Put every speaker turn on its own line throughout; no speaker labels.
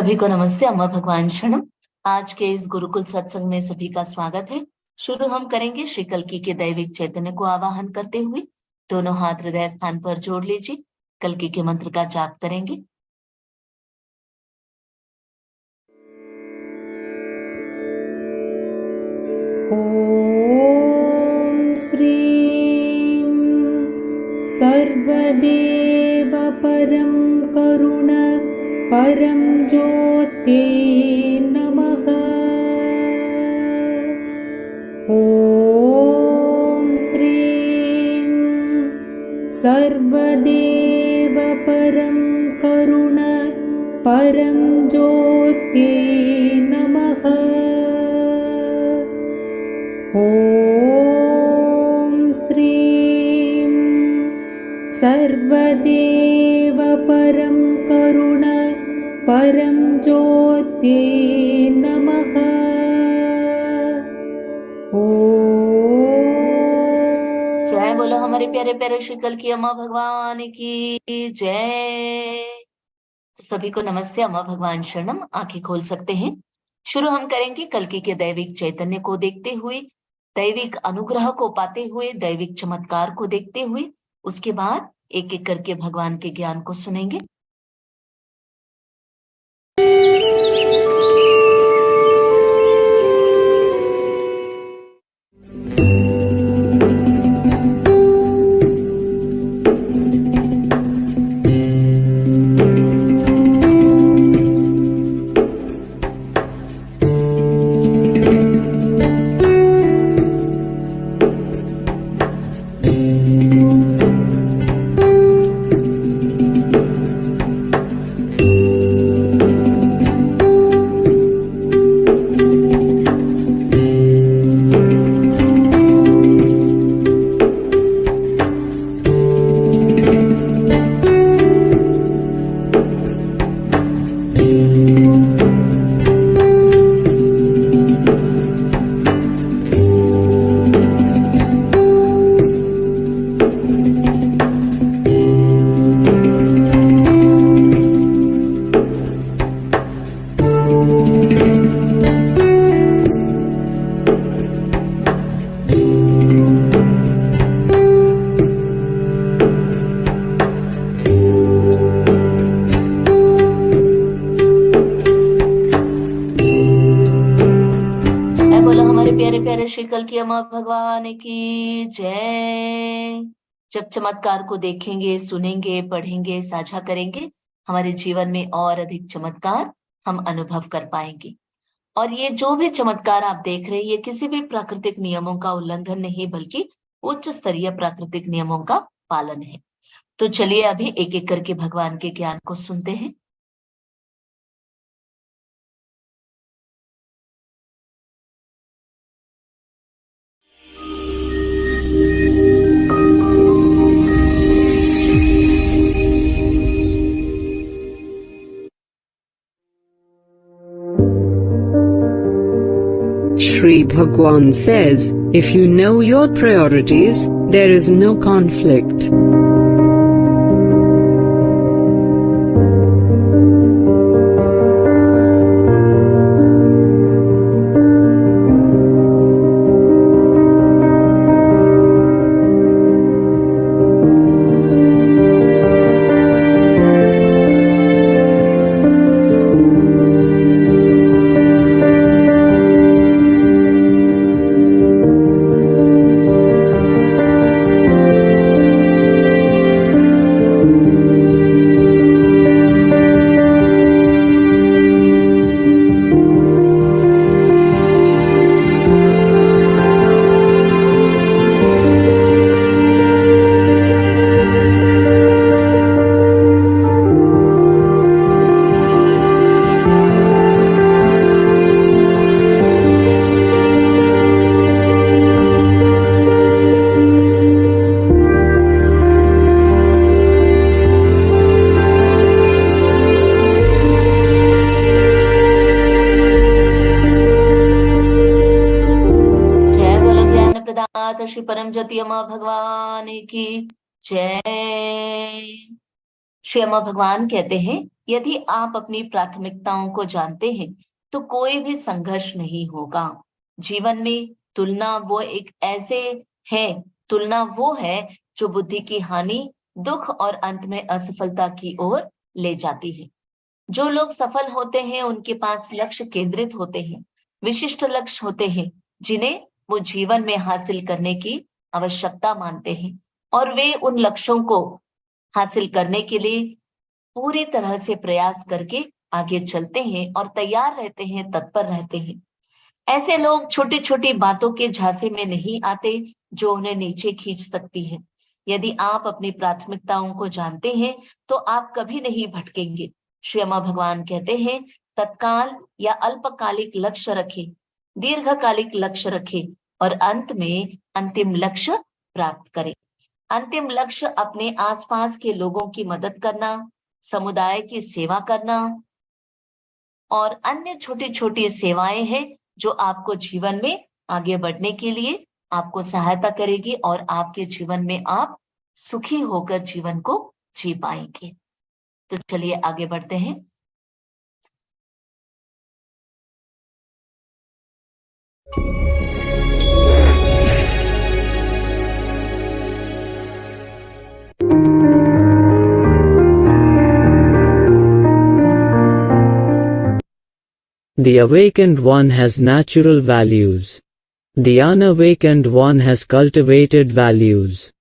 सभी को नमस्ते। अम्मा भगवान शरणम। आज के इस गुरुकुल सत्संग में सभी का स्वागत है। शुरू हम करेंगे श्री कल्कि के दैविक चैतन्य को आवाहन करते हुए। दोनों हाथ हृदय स्थान पर जोड़ लीजिए। कल्कि के मंत्र का जाप करेंगे।
ॐ श्रीं सर्वदेव परं करुण परं ज्योते नमः। ॐ श्रीं सर्वदेव परं करुण परं ज्योते नमः। ॐ श्रीं सर्वदेव परं करुण परं ज्योते नमः।
जय बोलो हमारे प्यारे प्यारे श्री कल्कि अम्मा भगवान की जय। तो सभी को नमस्ते। अम्मा भगवान शरणम। आंखें खोल सकते हैं। शुरू हम करेंगे कल्कि के दैविक चैतन्य को देखते हुए, दैविक अनुग्रह को पाते हुए, दैविक चमत्कार को देखते हुए। उसके बाद एक एक करके भगवान के ज्ञान को सुनेंगे। प्यारे प्यारे श्री कल्कि अम्मा भगवान की जय। जब चमत्कार को देखेंगे, सुनेंगे, पढ़ेंगे, साझा करेंगे, हमारे जीवन में और अधिक चमत्कार हम अनुभव कर पाएंगे। और ये जो भी चमत्कार आप देख रहे हैं, ये किसी भी प्राकृतिक नियमों का उल्लंघन नहीं, बल्कि उच्च स्तरीय प्राकृतिक नियमों का पालन है। तो चलिए अभी एक एक करके भगवान के ज्ञान को सुनते हैं।
Shri Bhagwan says, if you know your priorities, there is no conflict. Shri परम ज्योति अम्मा भगवान की जय।
श्री अम्मा भगवान कहते हैं, यदि आप अपनी प्राथमिकताओं को जानते हैं तो कोई भी संघर्ष नहीं होगा। जीवन में तुलना वो है जो बुद्धि की हानि, दुख और अंत में असफलता की ओर ले जाती है। जो लोग सफल होते हैं उनके पास लक्ष्य केंद्रित होते हैं, विशिष्ट लक्ष्य होते हैं जिन्हें वो जीवन में हासिल करने की आवश्यकता मानते हैं, और वे उन लक्ष्यों को हासिल करने के लिए पूरी तरह से प्रयास करके आगे चलते हैं और तैयार रहते हैं, तत्पर रहते हैं। ऐसे लोग छोटी छोटी बातों के झांसे में नहीं आते जो उन्हें नीचे खींच सकती है। यदि आप अपनी प्राथमिकताओं को जानते हैं तो आप कभी नहीं भटकेंगे। श्री अम्मा भगवान कहते हैं, तत्काल या अल्पकालिक लक्ष्य रखें, दीर्घकालिक लक्ष्य रखें और अंत में अंतिम लक्ष्य प्राप्त करें। अंतिम लक्ष्य अपने आसपास के लोगों की मदद करना, समुदाय की सेवा करना और अन्य छोटी छोटी सेवाएं हैं जो आपको जीवन में आगे बढ़ने के लिए आपको सहायता करेगी और आपके जीवन में आप सुखी होकर जीवन को जी पाएंगे। तो चलिए आगे बढ़ते हैं।
The awakened one has natural values. The unawakened one has cultivated values.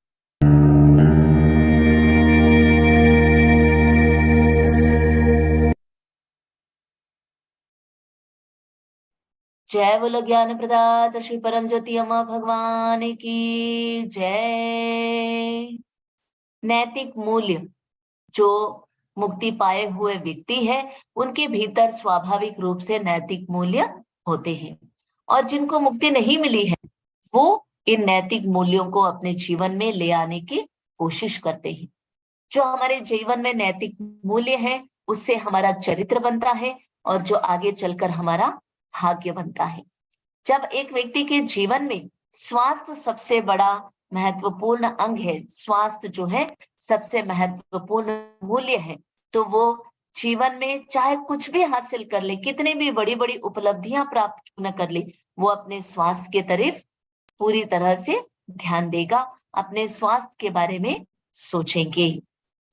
जय बोलो ज्ञान प्रदाता श्री परम ज्योति अम्मा भगवान की जय। नैतिक मूल्य जो मुक्ति पाए हुए व्यक्ति है उनके भीतर स्वाभाविक रूप से नैतिक मूल्य होते हैं, और जिनको मुक्ति नहीं मिली है वो इन नैतिक मूल्यों को अपने जीवन में ले आने की कोशिश करते हैं। जो हमारे जीवन में नैतिक मूल्य है उससे हमारा चरित्र बनता है और जो आगे चलकर हमारा भाग्य बनता है। जब एक व्यक्ति के जीवन में स्वास्थ्य सबसे बड़ा महत्वपूर्ण अंग है, स्वास्थ्य जो है सबसे महत्वपूर्ण मूल्य है, तो वो जीवन में चाहे कुछ भी हासिल कर ले, कितनी भी बड़ी बड़ी उपलब्धियां प्राप्त क्यों न कर ले, वो अपने स्वास्थ्य के तरफ पूरी तरह से ध्यान देगा, अपने स्वास्थ्य के बारे में सोचेंगे।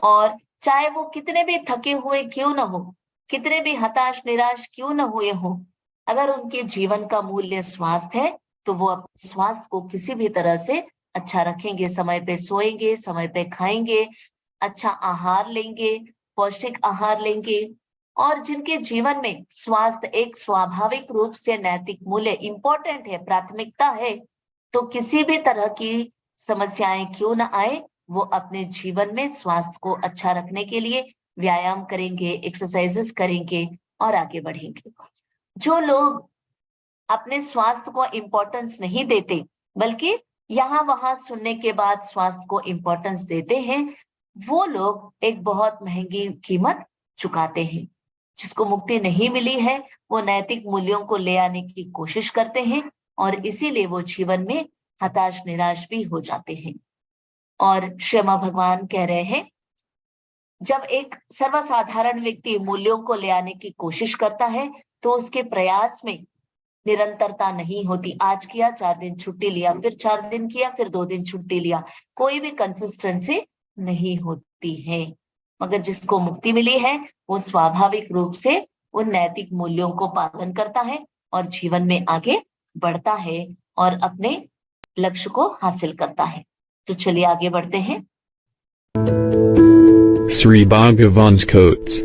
और चाहे वो कितने भी थके हुए क्यों न हो, कितने भी हताश निराश क्यों न हुए हो, अगर उनके जीवन का मूल्य स्वास्थ्य है तो वो अपने स्वास्थ्य को किसी भी तरह से अच्छा रखेंगे, समय पे सोएंगे, समय पे खाएंगे, अच्छा आहार लेंगे, पौष्टिक आहार लेंगे। और जिनके जीवन में स्वास्थ्य एक स्वाभाविक रूप से नैतिक मूल्य इंपॉर्टेंट है, प्राथमिकता है, तो किसी भी तरह की समस्याएं क्यों न आए, वो अपने जीवन में स्वास्थ्य को अच्छा रखने के लिए व्यायाम करेंगे, एक्सरसाइजेस करेंगे और आगे बढ़ेंगे। जो लोग अपने स्वास्थ्य को इम्पोर्टेंस नहीं देते बल्कि यहाँ वहां सुनने के बाद स्वास्थ्य को इम्पोर्टेंस देते हैं, वो लोग एक बहुत महंगी कीमत चुकाते हैं। जिसको मुक्ति नहीं मिली है वो नैतिक मूल्यों को ले आने की कोशिश करते हैं और इसीलिए वो जीवन में हताश निराश भी हो जाते हैं। और श्री अम्मा भगवान कह रहे हैं, जब एक सर्वसाधारण व्यक्ति मूल्यों को ले आने की कोशिश करता है तो उसके प्रयास में निरंतरता नहीं होती। आज किया, 4 दिन छुट्टी लिया, फिर 4 दिन किया, फिर 2 दिन छुट्टी लिया, कोई भी कंसिस्टेंसी नहीं होती है। मगर जिसको मुक्ति मिली है वो स्वाभाविक रूप से उन नैतिक मूल्यों को पालन करता है और जीवन में आगे बढ़ता है और अपने लक्ष्य को हासिल करता है। तो चलिए आगे बढ़ते हैं।
Sri Bhagavan's quotes.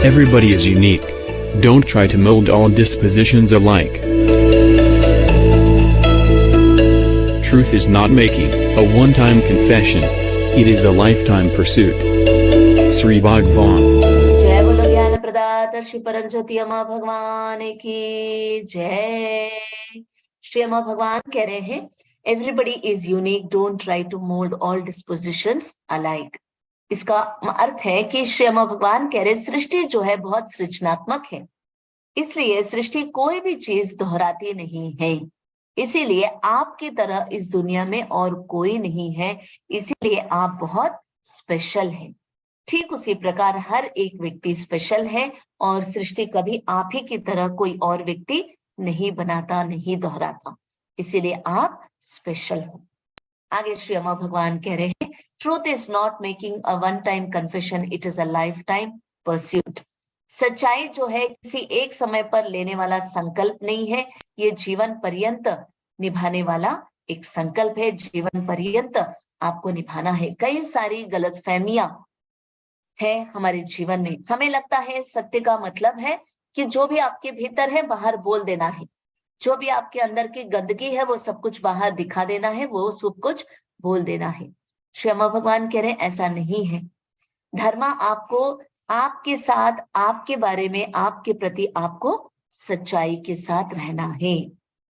Everybody is unique. Don't try to mold all dispositions alike. Truth is not making a one-time confession. It is a lifetime pursuit. Sri Bhagavan.
जय बोलो ज्ञान प्रदाता माता श्री परम ज्योति अम्मा भगवान की जय। श्री अम्मा भगवान कह रहे हैं, everybody is unique, don't try to mould all dispositions alike. इसका अर्थ है कि श्री अम्मा भगवान कह रहे सृष्टि जो है बहुत सृजनात्मक है, इसलिए सृष्टि कोई भी चीज दोहराती नहीं है। इसीलिए आपकी तरह इस दुनिया में और कोई नहीं है, इसीलिए आप बहुत स्पेशल हैं। ठीक उसी प्रकार हर एक व्यक्ति स्पेशल है और सृष्टि कभी आप ही की तरह कोई और व्यक्ति नहीं बनाता, नहीं दोहराता, इसीलिए आप स्पेशल हो। आगे श्री अम्मा भगवान कह रहे हैं, truth is not making a one time confession, it is a life time pursuit. सच्चाई जो है किसी एक समय पर लेने वाला संकल्प नहीं है, ये जीवन पर्यंत निभाने वाला एक संकल्प है। जीवन पर्यंत आपको निभाना है। कई सारी गलतफहमियां है हमारे जीवन में। हमें लगता है सत्य का मतलब है कि जो भी आपके भीतर है बाहर बोल देना है, जो भी आपके अंदर की गंदगी है वो सब कुछ बाहर दिखा देना है, वो सब कुछ बोल देना है। श्री अम्मा भगवान कह रहे हैं ऐसा नहीं है। धर्मा आपको आपके साथ, आपके बारे में, आपके प्रति आपको सच्चाई के साथ रहना है।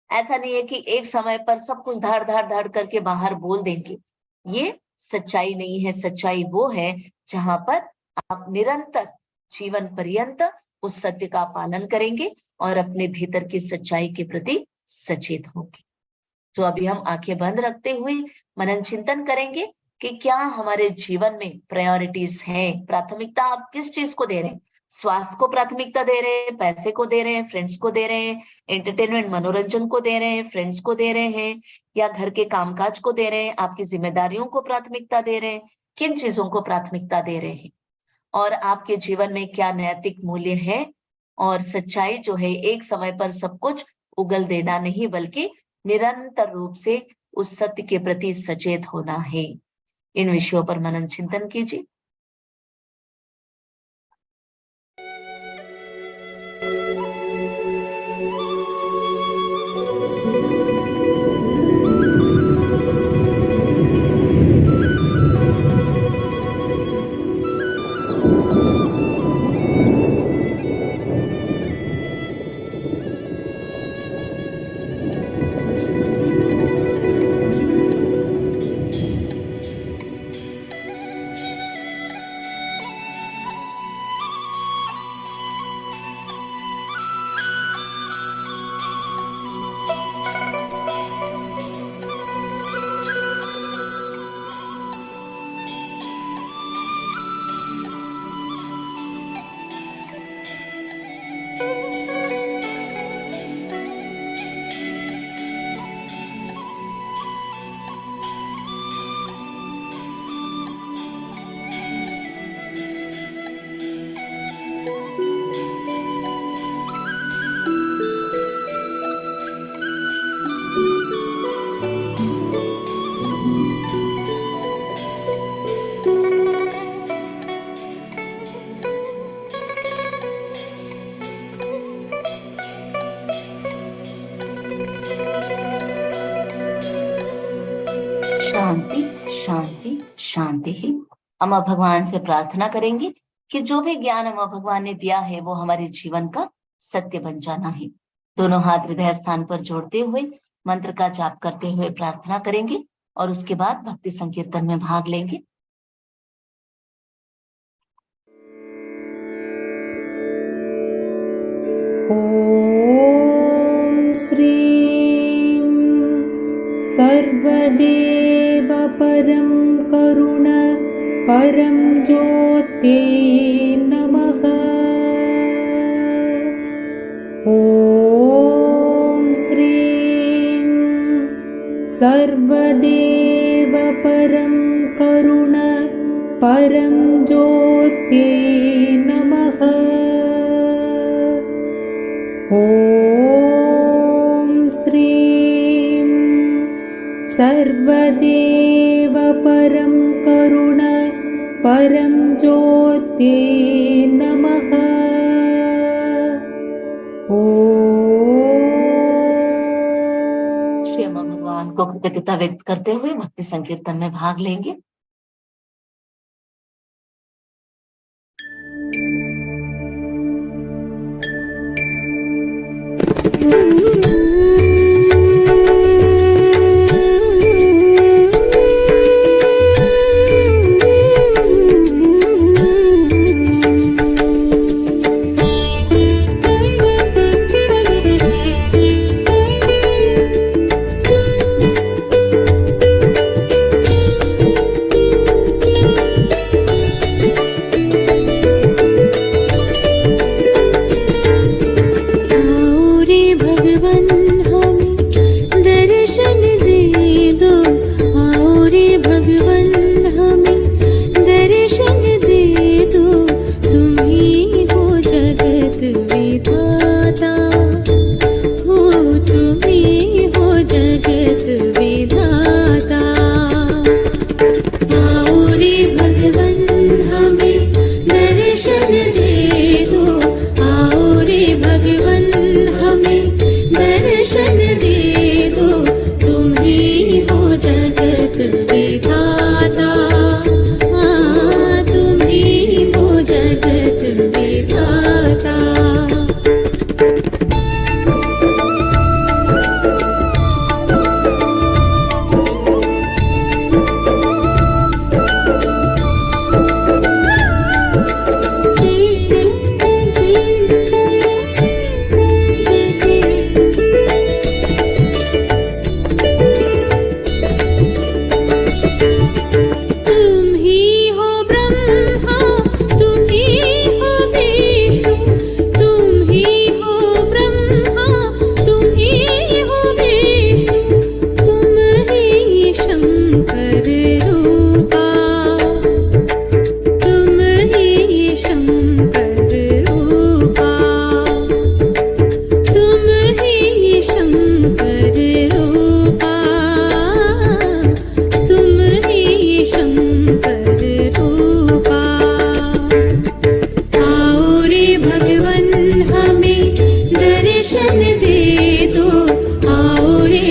ऐसा नहीं है कि एक समय पर सब कुछ धाड़ धाड़ धाड़ करके बाहर बोल देंगे, ये सच्चाई नहीं है। सच्चाई वो है जहां पर आप निरंतर जीवन पर्यंत उस सत्य का पालन करेंगे और अपने भीतर की सच्चाई के प्रति सचेत होंगे। तो अभी हम आंखें बंद रखते हुए मनन चिंतन करेंगे कि क्या हमारे जीवन में प्रायोरिटीज हैं, प्राथमिकता आप किस चीज को दे रहे हैं। स्वास्थ्य को प्राथमिकता दे रहे हैं, पैसे को दे रहे हैं, फ्रेंड्स को दे रहे हैं, एंटरटेनमेंट मनोरंजन को दे रहे हैं, फ्रेंड्स को दे रहे हैं, या घर के कामकाज को दे रहे हैं, आपकी जिम्मेदारियों को प्राथमिकता दे रहे हैं, किन चीजों को प्राथमिकता दे रहे हैं। और आपके जीवन में क्या नैतिक मूल्य है। और सच्चाई जो है एक समय पर सब कुछ उगल देना नहीं, बल्कि निरंतर रूप से उस सत्य के प्रति सचेत होना है। इन विषयों पर मनन चिंतन कीजिए। शांति शांति शांति ही। अम्मा भगवान से प्रार्थना करेंगे कि जो भी ज्ञान अम्मा भगवान ने दिया है वो हमारे जीवन का सत्य बन जाना है। दोनों हाथ हृदय स्थान पर जोड़ते हुए मंत्र का जाप करते हुए प्रार्थना करेंगे और उसके बाद भक्ति संकीर्तन में भाग लेंगे।
ॐ श्रीं सर्वदेव परं करुण परं ज्योते नमः। ॐ श्रीं सर्वदेव परं करुण परं ज्योते नमः। ॐ श्रीं सर्वदेव परं करुण परं ज्योते नमः।
श्री अम्मा भगवान को कृतज्ञता व्यक्त करते हुए भक्ति संकीर्तन में भाग लेंगे।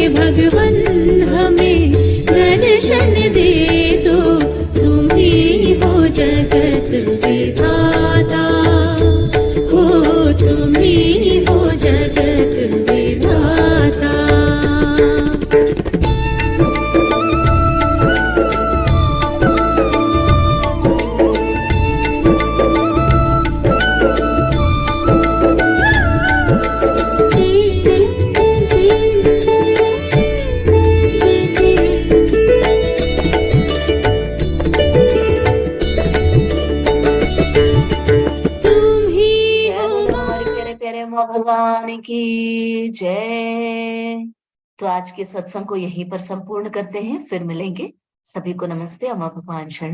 भगवन हमें दर्शन दे दो, तुम ही हो जगत विधाता, हो तुम ही हो जगत विधाता।
भगवान की जय। तो आज के सत्संग को यहीं पर संपूर्ण करते हैं, फिर मिलेंगे। सभी को नमस्ते। अम्मा भगवान शरण।